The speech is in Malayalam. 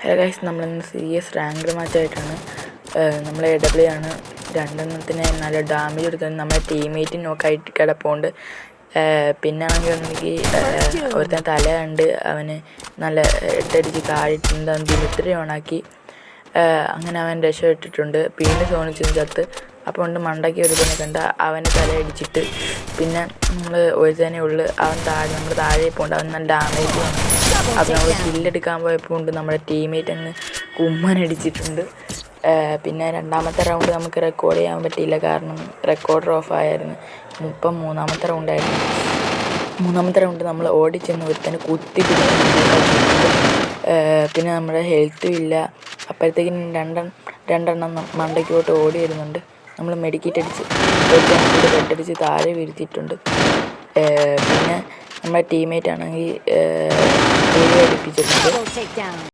ഹലോ ഗൈസ്, നമ്മളിന്ന് CS റാങ്ക്ഡ് മാച്ചായിട്ടാണ്. നമ്മൾ AW ആണ്. രണ്ടെണ്ണത്തിന് നല്ല ഡാമേജ് കൊടുക്കുന്നത് നമ്മുടെ ടീംമേറ്റ് നോക്കായിട്ട് കിടപ്പുണ്ട്. പിന്നെ ആണെങ്കിൽ ഒരുത്തൻ തല കണ്ട് അവന് നല്ല എട്ടടിച്ച് താഴിട്ടുണ്ട്. അവൻ ദിമിത്രി ഓണാക്കി. അങ്ങനെ അവൻ രക്ഷപ്പെട്ടിട്ടുണ്ട്. പിന്നെ സോണിച്ച് ചത്ത്. അപ്പോൾ കൊണ്ട് മണ്ടയ്ക്ക് ഒരുത്തനെ കണ്ട അവന് തലയടിച്ചിട്ട് പിന്നെ നമ്മൾ ഒരു തന്നെ ഉള്ളു. അവൻ നമ്മൾ താഴെ പോകണ്ട. അവൻ നല്ല ഡാമേജ് വന്നു. അപ്പോൾ നമ്മൾ കില്ലെടുക്കാൻ പോയപ്പോൾ കൊണ്ട് നമ്മുടെ ടീമേറ്റ് അങ്ങ് കുമ്മനടിച്ചിട്ടുണ്ട്. പിന്നെ രണ്ടാമത്തെ റൗണ്ട് നമുക്ക് റെക്കോർഡ് ചെയ്യാൻ പറ്റിയില്ല, കാരണം റെക്കോർഡർ ഓഫ് ആയിരുന്നു. ഇപ്പം മൂന്നാമത്തെ റൗണ്ടായിരുന്നു. മൂന്നാമത്തെ റൗണ്ട് നമ്മൾ ഓടിച്ചെന്ന് ഒരുത്തന്നെ കുത്തി പിടിച്ചിട്ടുണ്ട്. പിന്നെ നമ്മുടെ ഹെൽത്തും ഇല്ല. അപ്പോഴത്തേക്കും രണ്ടെണ്ണം മണ്ടയ്ക്കോട്ട് ഓടി വരുന്നുണ്ട്. നമ്മൾ മെഡിക്കേറ്റ് അടിച്ച് ഒരു ബെഡടിച്ച് താഴെ വീഴ്ത്തിയിട്ടുണ്ട്. പിന്നെ നമ്മുടെ ടീമേറ്റ് ആണെങ്കിൽ അടിപ്പിച്ചിട്ടുണ്ട്.